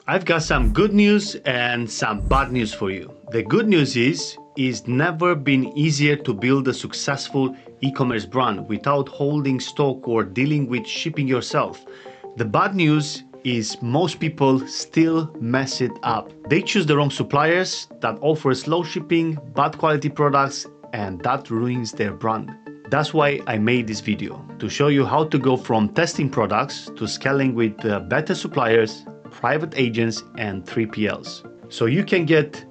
I've got some good news and some bad news for you. The good news is it's never been easier to build a successful e-commerce brand without holding stock or dealing with shipping yourself. The bad news is most people still mess it up. They choose the wrong suppliers that offer slow shipping, bad quality products, and that ruins their brand. That's why I made this video, to show you how to go from testing products to scaling with better suppliers, private agents, and 3PLs. So you can get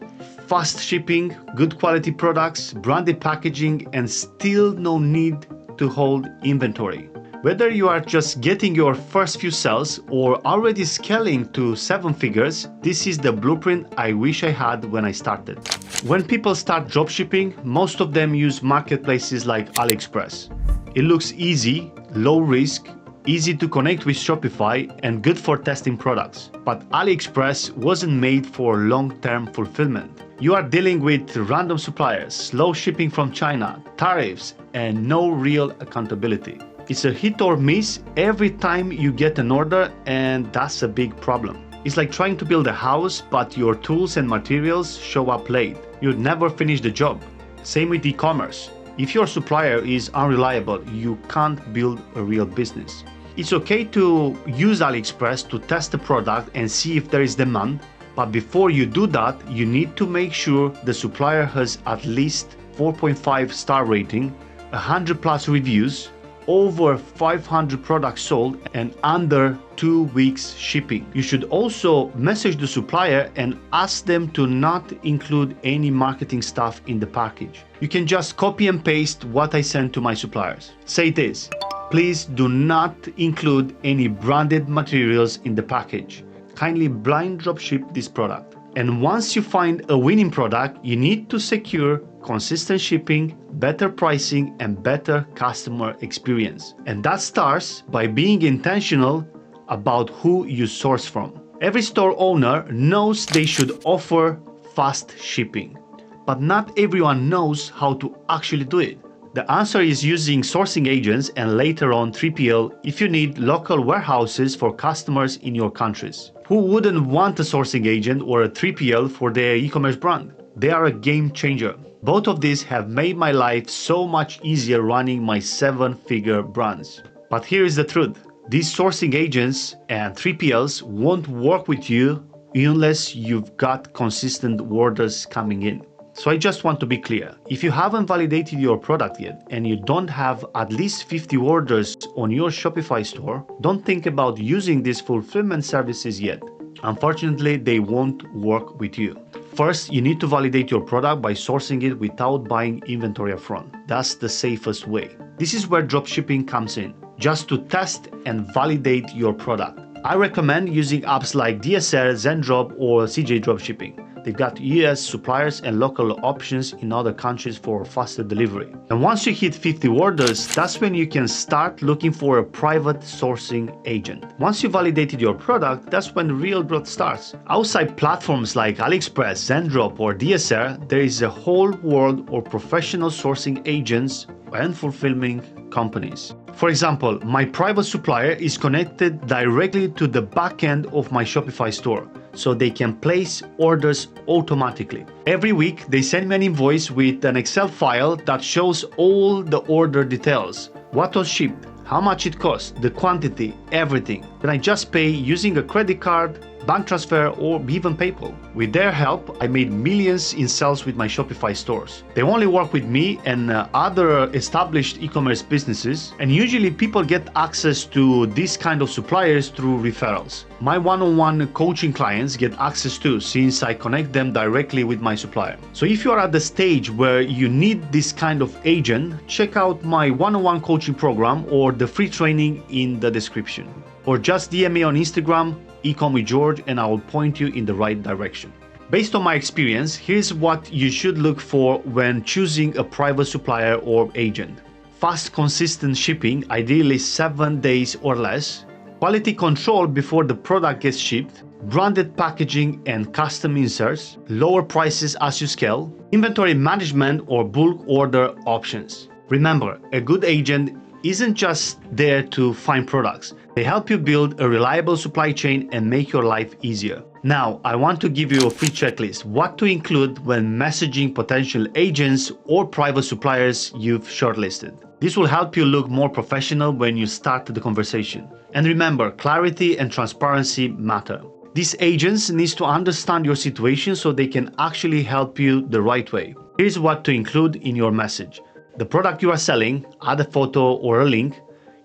fast shipping, good quality products, branded packaging, and still no need to hold inventory. Whether you are just getting your first few sales or already scaling to 7 figures, this is the blueprint I wish I had when I started. When people start dropshipping, most of them use marketplaces like AliExpress. It looks easy, low risk, easy to connect with Shopify, and good for testing products. But AliExpress wasn't made for long-term fulfillment. You are dealing with random suppliers, slow shipping from China, tariffs, and no real accountability. It's a hit or miss every time you get an order, and that's a big problem. It's like trying to build a house, but your tools and materials show up late. You'd never finish the job. Same with e-commerce. If your supplier is unreliable, you can't build a real business. It's okay to use AliExpress to test the product and see if there is demand, but before you do that, you need to make sure the supplier has at least 4.5 star rating, 100 plus reviews, over 500 products sold, and under 2 weeks shipping. You should also message the supplier and ask them to not include any marketing stuff in the package. You can just copy and paste what I send to my suppliers. Say this: please do not include any branded materials in the package. Kindly blind dropship this product. And once you find a winning product, you need to secure consistent shipping, better pricing, and better customer experience. And that starts by being intentional about who you source from. Every store owner knows they should offer fast shipping, but not everyone knows how to actually do it. The answer is using sourcing agents and later on 3PL if you need local warehouses for customers in your countries. Who wouldn't want a sourcing agent or a 3PL for their e-commerce brand? They are a game changer. Both of these have made my life so much easier running my 7-figure brands. But here is the truth. These sourcing agents and 3PLs won't work with you unless you've got consistent orders coming in. So I just want to be clear. If you haven't validated your product yet and you don't have at least 50 orders on your Shopify store, don't think about using these fulfillment services yet. Unfortunately, they won't work with you. First, you need to validate your product by sourcing it without buying inventory upfront. That's the safest way. This is where dropshipping comes in, just to test and validate your product. I recommend using apps like DSR, Zendrop, or CJ Dropshipping. They've got US suppliers and local options in other countries for faster delivery. And once you hit 50 orders, that's when you can start looking for a private sourcing agent. Once you validated your product, that's when real growth starts. Outside platforms like AliExpress, Zendrop, or DSR, there is a whole world of professional sourcing agents and fulfilling companies. For example, my private supplier is connected directly to the backend of my Shopify store, so they can place orders automatically. Every week, they send me an invoice with an Excel file that shows all the order details, what was shipped, how much it cost, the quantity, everything. Then I just pay using a credit card, bank transfer, or even PayPal. With their help, I made millions in sales with my Shopify stores. They only work with me and other established e-commerce businesses, and usually people get access to this kind of suppliers through referrals. My one-on-one coaching clients get access too, since I connect them directly with my supplier. So if you are at the stage where you need this kind of agent, check out my one-on-one coaching program or the free training in the description. Or just DM me on Instagram, ecommerce, and I will point you in the right direction. Based on my experience, here's what you should look for when choosing a private supplier or agent. Fast, consistent shipping, ideally 7 days or less. Quality control before the product gets shipped. Branded packaging and custom inserts. Lower prices as you scale. Inventory management or bulk order options. Remember, a good agent isn't just there to find products. They help you build a reliable supply chain and make your life easier. Now, I want to give you a free checklist, what to include when messaging potential agents or private suppliers you've shortlisted. This will help you look more professional when you start the conversation. And remember, clarity and transparency matter. These agents need to understand your situation so they can actually help you the right way. Here's what to include in your message. The product you are selling, add a photo or a link,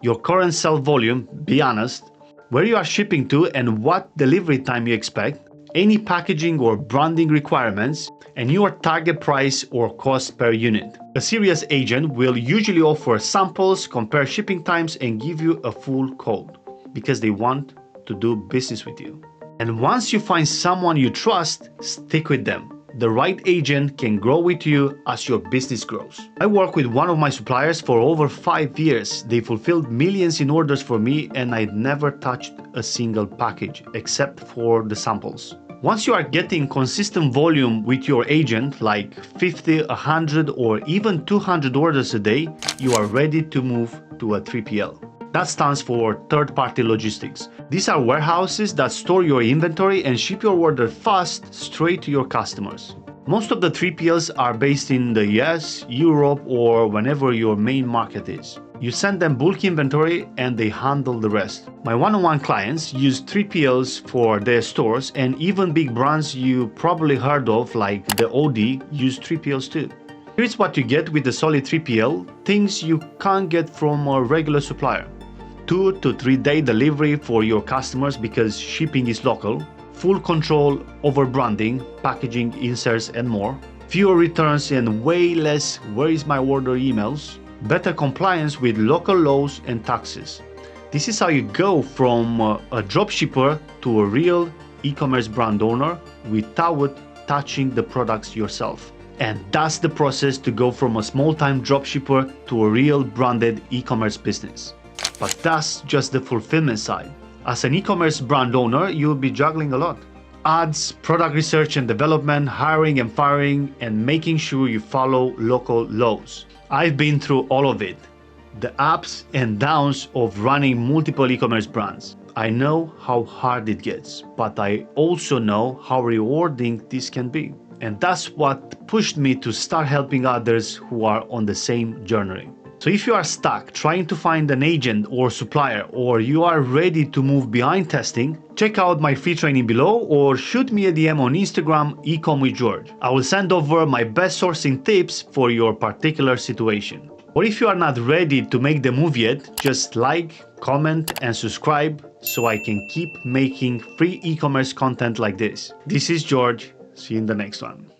your current sell volume, be honest, where you are shipping to and what delivery time you expect, any packaging or branding requirements, and your target price or cost per unit. A serious agent will usually offer samples, compare shipping times, and give you a full code because they want to do business with you. And once you find someone you trust, stick with them. The right agent can grow with you as your business grows. I work with one of my suppliers for over 5 years. They fulfilled millions in orders for me and I never touched a single package except for the samples. Once you are getting consistent volume with your agent, like 50, 100 or even 200 orders a day, you are ready to move to a 3PL. That stands for third-party logistics. These are warehouses that store your inventory and ship your order fast straight to your customers. Most of the 3PLs are based in the US, Europe, or whenever your main market is. You send them bulk inventory and they handle the rest. My one-on-one clients use 3PLs for their stores, and even big brands you probably heard of like the Audi use 3PLs too. Here's what you get with the solid 3PL, things you can't get from a regular supplier. 2 to 3 day delivery for your customers because shipping is local, full control over branding, packaging, inserts and more, fewer returns and way less "where is my order" emails, better compliance with local laws and taxes. This is how you go from a dropshipper to a real e-commerce brand owner without touching the products yourself. And that's the process to go from a small-time dropshipper to a real branded e-commerce business. But that's just the fulfillment side. As an e-commerce brand owner, you'll be juggling a lot. Ads, product research and development, hiring and firing, and making sure you follow local laws. I've been through all of it. The ups and downs of running multiple e-commerce brands. I know how hard it gets, but I also know how rewarding this can be. And that's what pushed me to start helping others who are on the same journey. So if you are stuck trying to find an agent or supplier, or you are ready to move behind testing, check out my free training below or shoot me a DM on Instagram, ecomwithgeorge. I will send over my best sourcing tips for your particular situation. Or if you are not ready to make the move yet, just like, comment and subscribe so I can keep making free e-commerce content like this. This is George. See you in the next one.